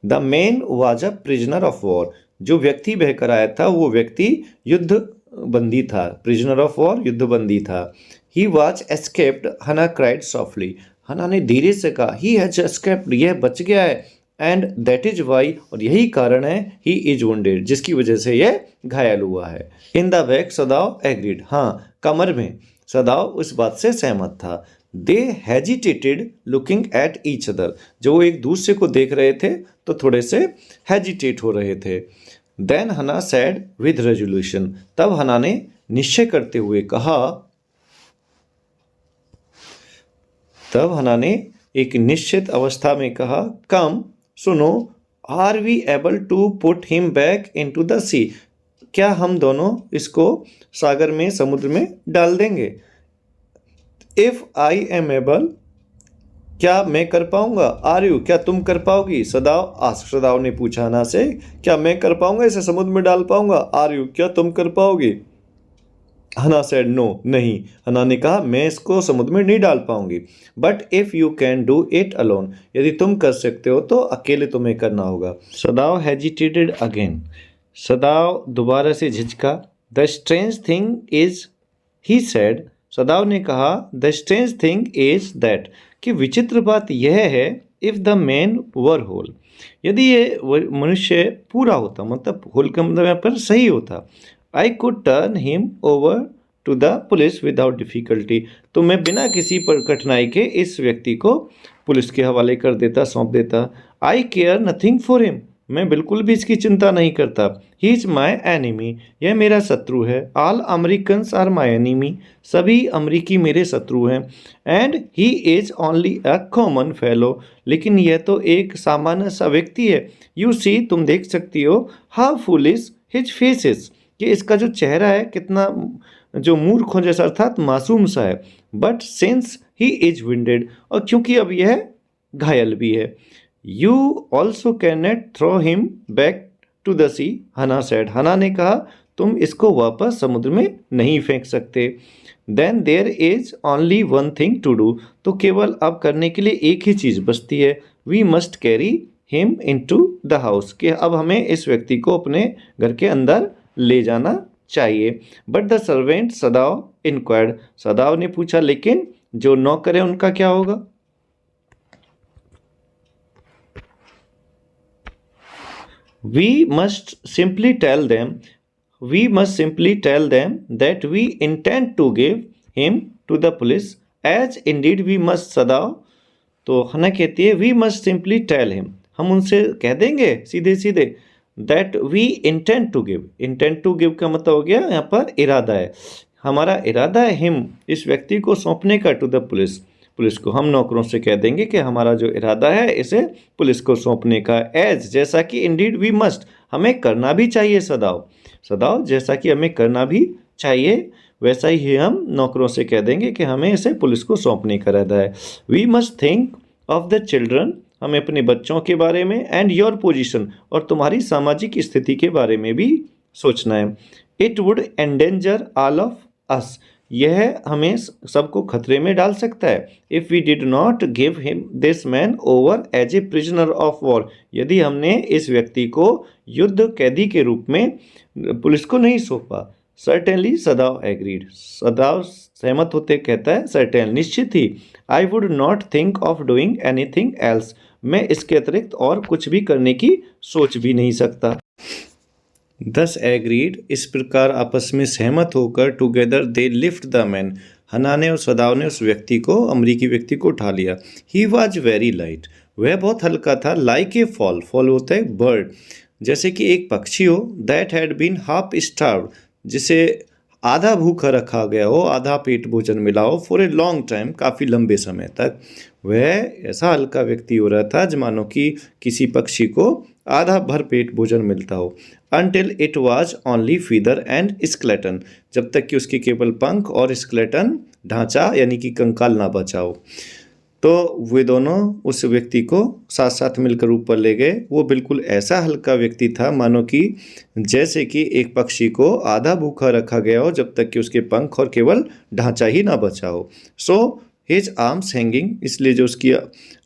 The man was a prisoner of war, जो व्यक्ति बहकर आया था वो व्यक्ति युद्ध बंदी था, प्रिजनर ऑफ वॉर युद्ध बंदी था। ही वॉज एस्केप्ड, हना क्राइड सॉफ्टली, हना ने धीरे से कहा ही हैज एस्केप्ड, यह बच गया है, एंड दैट इज वाई, और यही कारण है, ही इज वुंडेड, जिसकी वजह से यह घायल हुआ है। In the back Sadao agreed, हाँ कमर में सदाव उस बात से सहमत था। They hesitated looking at each other, जो वो एक दूसरे को देख रहे थे तो थोड़े से हेजिटेट हो रहे थे। देन हना सैड विद रेजोल्यूशन, तब हना ने निश्चय करते हुए कहा, तब हना ने एक निश्चित अवस्था में कहा, कम सुनो, are we able to put him back into the sea, क्या हम दोनों इसको सागर में समुद्र में डाल देंगे। इफ आई एम एबल, क्या मैं कर पाऊंगा, आर यू, क्या तुम कर पाओगी, सदाव आस्क, सदाव ने पूछा हना से, क्या मैं कर पाऊंगा, इसे समुद्र में डाल पाऊंगा, आर यू, क्या तुम कर पाओगी। हना सेड नो, नहीं, हना ने कहा मैं इसको समुद्र में नहीं डाल पाऊंगी। But if you can do it alone, यदि तुम कर सकते हो तो अकेले तुम्हें करना होगा। सदाव हेजिटेटेड अगेन, सदाव दोबारा से झिझका। The strange thing is, he said, सदाव ने कहा, the strange thing is that, कि विचित्र बात यह है, if the man were whole, यदि ये मनुष्य पूरा होता, मतलब होल का मतलब यहाँ पर सही होता, I could turn him over to the police without difficulty, तो मैं बिना किसी पर कठिनाई के इस व्यक्ति को पुलिस के हवाले कर देता, सौंप देता। आई केयर नथिंग फॉर हिम, मैं बिल्कुल भी इसकी चिंता नहीं करता। ही इज माई एनिमी, यह मेरा शत्रु है। All Americans are my enemy, सभी अमरीकी मेरे शत्रु हैं। And he is only a common fellow, लेकिन यह तो एक सामान्य सा व्यक्ति है। यू सी, तुम देख सकती हो, हाउ फूलिश हिज फेसेस, कि इसका जो चेहरा है कितना जो मूर्खों जैसा अर्थात मासूम सा है। But since he is wounded, और क्योंकि अब यह घायल भी है। You also can not throw him back to the sea, Hana said, Hana ने कहा तुम इसको वापस समुद्र में नहीं फेंक सकते। Then there is only one thing to do, तो केवल अब करने के लिए एक ही चीज़ बचती है। We must carry him into the house, कि अब हमें इस व्यक्ति को अपने घर के अंदर ले जाना चाहिए। बट द सर्वेंट सदाव इंक्वायर्ड, सदाव ने पूछा लेकिन जो नौकर है उनका क्या होगा। We must simply tell them that we intend to give him to the police, as indeed we must, सदाव, तो हना कहती है we must simply tell him, हम उनसे कह देंगे सीधे सीधे, that we intend to give का मतलब हो गया यहाँ पर इरादा है, हमारा इरादा है him, इस व्यक्ति को सौंपने का, to the police, पुलिस को। हम नौकरों से कह देंगे कि हमारा जो इरादा है इसे पुलिस को सौंपने का। एज, जैसा कि, इंडीड वी मस्ट, हमें करना भी चाहिए, सदाव जैसा कि हमें करना भी चाहिए वैसा ही हम नौकरों से कह देंगे कि हमें इसे पुलिस को सौंपने का इरादा है। We must think of the children, हमें अपने बच्चों के बारे में, एंड योर पोजिशन, और तुम्हारी सामाजिक स्थिति के बारे में भी सोचना है। It would endanger all of us, यह हमें सबको खतरे में डाल सकता है। If we did not give him this man over as a prisoner of war, यदि हमने इस व्यक्ति को युद्ध कैदी के रूप में पुलिस को नहीं सौंपा। सर्टेनली, सदाव एग्रीड, सदाव सहमत होते कहता है सर्टेन, निश्चित ही। I would not think of doing anything else, मैं इसके अतिरिक्त और कुछ भी करने की सोच भी नहीं सकता। दस एग्रीड, इस प्रकार आपस में सहमत होकर, together they lift the man, हना ने और सदाव ने उस व्यक्ति को, अमरीकी व्यक्ति को उठा लिया। ही वॉज वेरी लाइट, वह बहुत हल्का था, लाइक ए फॉल, फॉल होता है बर्ड, जैसे कि एक पक्षी हो, that had been half starved, जिसे आधा भूखा रखा गया हो, आधा पेट भोजन मिला हो, फॉर ए लॉन्ग टाइम, काफ़ी लंबे समय तक। वह ऐसा हल्का व्यक्ति हो रहा था मानो कि किसी पक्षी को आधा भर पेट भोजन मिलता हो। Until it was only feather and skeleton, जब तक कि उसके केवल पंख और स्केलेटन, ढांचा यानी कि कंकाल ना बचा हो। तो वे दोनों उस व्यक्ति को साथ साथ मिलकर ऊपर ले गए। वो बिल्कुल ऐसा हल्का व्यक्ति था मानो कि जैसे कि एक पक्षी को आधा भूखा रखा गया हो, जब तक कि उसके पंख और केवल ढांचा ही ना बचा हो। सो हिज आर्म्स हैंगिंग, इसलिए जो उसकी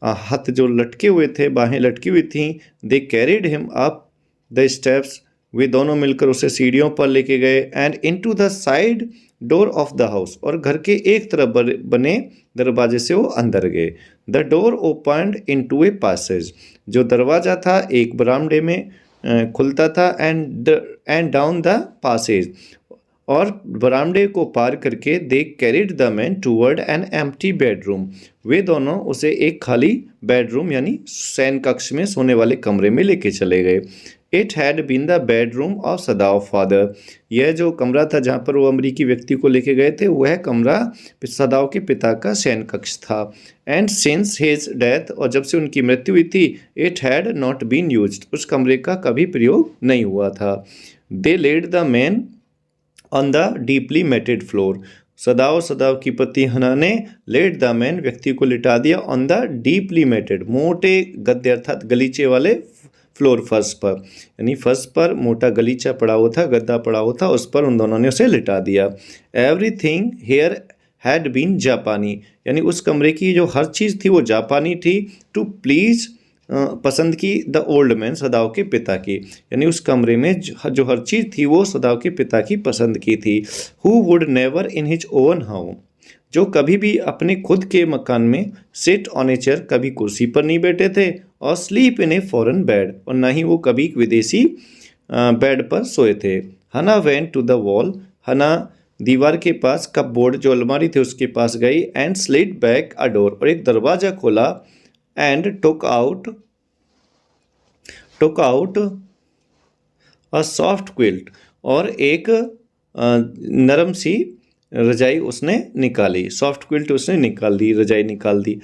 हाथ जो लटके हुए थे, बाहें लटकी हुई थी, they carried him up the steps, वे दोनों मिलकर उसे सीढ़ियों पर लेके गए, and into the side door of the house, और घर के एक तरफ बने दरवाजे से वो अंदर गए। The door opened into a passage, जो दरवाजा था एक बरामदे में खुलता था, एंड डाउन द पैसेज, और बरामदे को पार करके they carried the man toward an empty bedroom, वे दोनों उसे एक खाली बेडरूम यानी शयन कक्ष में, सोने वाले कमरे में लेके चले गए। It had been the bedroom of Sadao father, यह जो कमरा था जहाँ पर वो अमरीकी व्यक्ति को लेके गए थे, वह कमरा सदाव के पिता का शयन कक्ष था। एंड सिंस हिज डेथ, और जब से उनकी मृत्यु हुई थी, it had not been used, उस कमरे का कभी प्रयोग नहीं हुआ था। They laid the man on the deeply matted floor, Sadao की पति हना ने लेड द मैन, व्यक्ति को लिटा दिया, ऑन द डीपली मेटेड, मोटे गद्दे अर्थात गलीचे वाले फ्लोर, फर्श पर, यानी फर्श पर मोटा गलीचा पड़ा हुआ था, गद्दा पड़ा हुआ था, उस पर उन दोनों ने उसे लिटा दिया। एवरीथिंग हेयर हैड बीन जापानी, यानी उस कमरे की जो हर चीज़ थी वो जापानी थी। टू प्लीज, पसंद की द ओल्ड मैन, सदाव के पिता की, यानी उस कमरे में जो हर चीज़ थी वो सदाव के पिता की पसंद की थी। Who would never in his own house, जो कभी भी अपने खुद के मकान में सिट ऑन ए चेयर, कभी कुर्सी पर नहीं बैठे थे, और sleep in a foreign bed, और ना ही वो कभी एक विदेशी बेड पर सोए थे। हना वेंट टू द वॉल, हना दीवार के पास कपबोर्ड जो अलमारी थे उसके पास गई, and slid back a door, और एक दरवाजा खोला, and took out a soft quilt, और एक नरम सी रजाई उसने निकाली, सॉफ्ट क्विल्ट उसने निकाल दी, रजाई निकाल दी।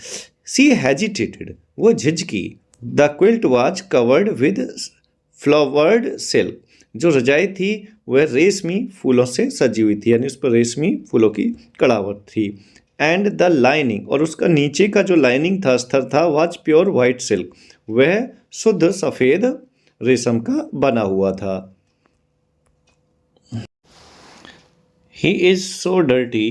सी हेजिटेटेड, वो झिझकी। The quilt was covered with flowered silk, जो रजाई थी वह रेशमी फूलों से सजी हुई थी, यानी उस पर रेशमी फूलों की कड़ावट थी। एंड द लाइनिंग, और उसका नीचे का जो लाइनिंग था, अस्तर था, वाज प्योर वाइट सिल्क, वह शुद्ध सफ़ेद रेशम का बना हुआ था। ही इज सो डर्टी,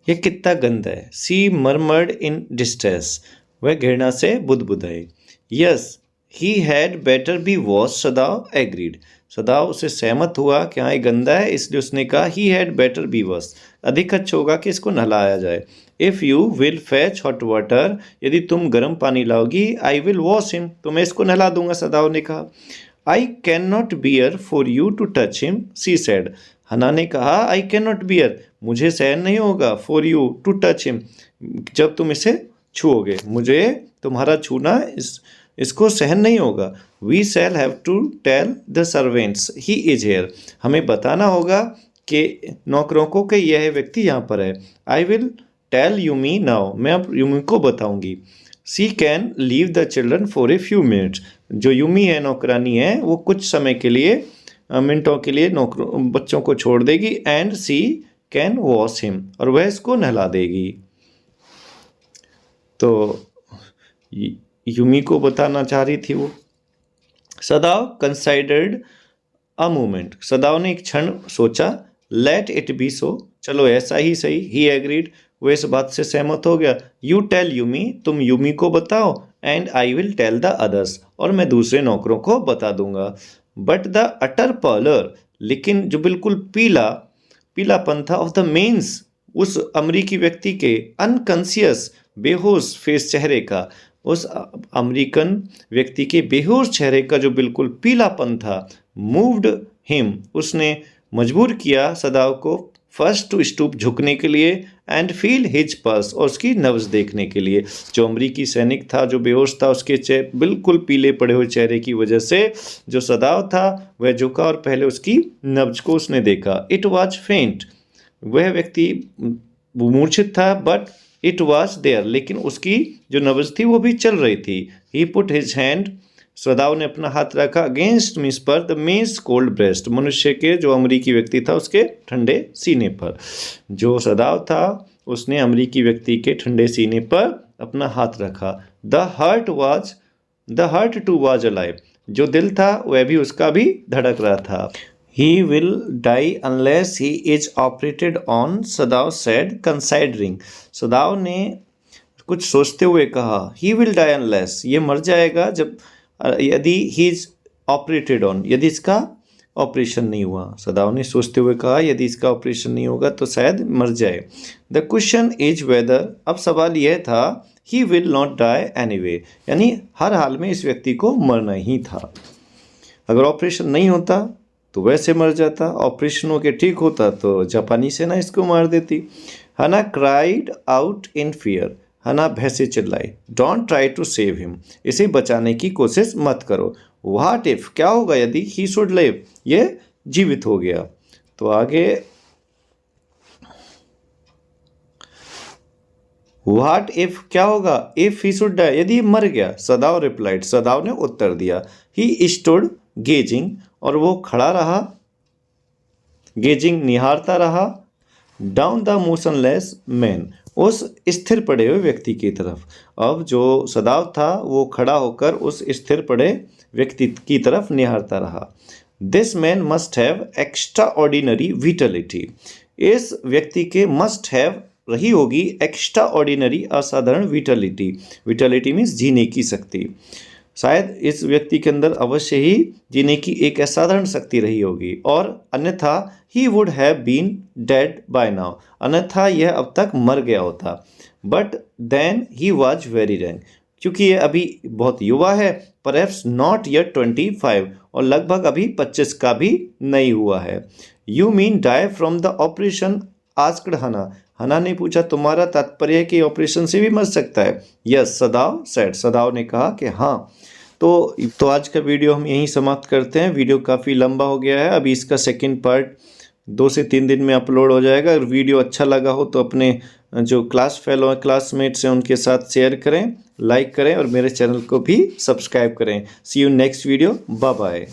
यह कितना गंदा है। सी मरमर्ड इन डिस्ट्रेस, वह घृणा से बुदबुदाए। Yes he had better be wash, Sadao agreed, Sadao उसे सहमत हुआ कि हाँ ये गंदा है, इसलिए उसने कहा he had better be wash, अधिक अच्छा होगा कि इसको नहलाया जाए। If you will fetch hot water, यदि तुम गर्म पानी लाओगी, आई विल वॉश हिम, तो मैं इसको नहला दूंगा, सदाव ने कहा। I can not bear for you to touch him, she said, Hana ने कहा आई कैन नॉट बियर, मुझे सहन नहीं होगा, for you to touch him, जब तुम इसे छूओगे, मुझे तुम्हारा छूना इसको सहन नहीं होगा। We shall have to tell the servants he is here, हमें बताना होगा कि नौकरों को कि यह व्यक्ति यहाँ पर है। I will tell Yumi now, मैं अब यूमी को बताऊंगी। She can leave the children for a few minutes, जो यूमी है नौकरानी है, वो कुछ समय के लिए, मिनटों के लिए बच्चों को छोड़ देगी। And she can wash him, और वह इसको नहला देगी। तो यूमी को बताना चाह रही थी वो। सदाव कंसाइडर्ड अ मोमेंट, सदाव ने एक क्षण सोचा। लेट इट बी सो, चलो ऐसा ही सही। ही एग्रीड, वो इस बात से सहमत हो गया। यू टेल यूमी, तुम यूमी को बताओ, and I will tell the others, और मैं दूसरे नौकरों को बता दूंगा। बट द अटर पॉलर, लेकिन जो बिल्कुल पीलापन था, ऑफ द मेंस, उस अमरीकी व्यक्ति के, अनकॉन्शियस, बेहोश फेस, चेहरे का, उस अमेरिकन व्यक्ति के बेहोश चेहरे का जो बिल्कुल पीलापन था, मूव्ड हिम, उसने मजबूर किया सदाव को, फर्स्ट टू स्टूप, झुकने के लिए, एंड फील हिज पल्स, और उसकी नब्ज देखने के लिए। जो अमरीकी सैनिक था जो बेहोश था, उसके बिल्कुल पीले पड़े हुए चेहरे की वजह से जो सदाव था वह झुका और पहले उसकी नब्ज को उसने देखा। इट वॉज फेंट, वह व्यक्ति मूर्छित था, बट इट वॉज देयर, लेकिन उसकी जो नब्ज थी वो भी चल रही थी। ही पुट हिज हैंड, सदाव ने अपना हाथ रखा अगेंस्ट मिस पर द मीन्स कोल्ड ब्रेस्ट, मनुष्य के जो अमरीकी व्यक्ति था उसके ठंडे सीने पर। जो सदाव था उसने अमरीकी व्यक्ति के ठंडे सीने पर अपना हाथ रखा। The heart too was alive, जो दिल था वह भी उसका भी धड़क रहा था। He will die unless he is operated on, सदाव said considering, सदाव ने कुछ सोचते हुए कहा he will die unless, ये मर जाएगा जब यदि he is operated on, यदि इसका ऑपरेशन नहीं हुआ। सदाव ने सोचते हुए कहा यदि इसका ऑपरेशन नहीं होगा तो शायद मर जाए। द क्वेश्चन इज वेदर, अब सवाल यह था he will not die anyway, यानी हर हाल में इस व्यक्ति को मरना ही था। अगर ऑपरेशन नहीं होता तो वैसे मर जाता, ऑपरेशन होकर ठीक होता तो जापानी सेना इसको मार देती। हना क्राइड आउट इन फियर, हना भय से चिल्लाई। Don't try to save him, इसे बचाने की कोशिश मत करो। व्हाट इफ, क्या होगा यदि ही शुड लिव, ये जीवित हो गया। तो आगे व्हाट इफ, क्या होगा, इफ ही शुड डाई, यदि मर गया। सदाव रिप्लाइड, सदाव ने उत्तर दिया। ही स्टूड गेजिंग, और वो खड़ा रहा, गेजिंग निहारता रहा, डाउन द मोशनलेस मैन, उस स्थिर पड़े हुए व्यक्ति की तरफ। अब जो सदाव था वो खड़ा होकर उस स्थिर पड़े व्यक्ति की तरफ निहारता रहा। This man must have extraordinary vitality, इस व्यक्ति के मस्ट हैव रही होगी एक्स्ट्रा ऑर्डिनरी असाधारण विटलिटी, विटलिटी मीन्स जीने की शक्ति। शायद इस व्यक्ति के अंदर अवश्य ही जीने की एक असाधारण शक्ति रही होगी, और अन्यथा he would have been dead by now, अन्यथा यह अब तक मर गया होता। But then he was very young, क्योंकि यह अभी बहुत युवा है, परहैप्स नॉट येट 25, और लगभग अभी 25 का भी नहीं हुआ है। You mean die from the operation, asked Hana, Hana ने पूछा तुम्हारा तात्पर्य है कि ऑपरेशन से भी मर सकता है। यस, सदाव सेड, सदाव ने कहा कि हाँ। तो आज का वीडियो हम यहीं समाप्त करते हैं। वीडियो काफ़ी लंबा हो गया है, अभी इसका सेकंड पार्ट 2 से 3 दिन में अपलोड हो जाएगा। अगर वीडियो अच्छा लगा हो तो अपने जो क्लासमेट्स हैं उनके साथ शेयर करें, लाइक करें और मेरे चैनल को भी सब्सक्राइब करें। See you next video, bye bye.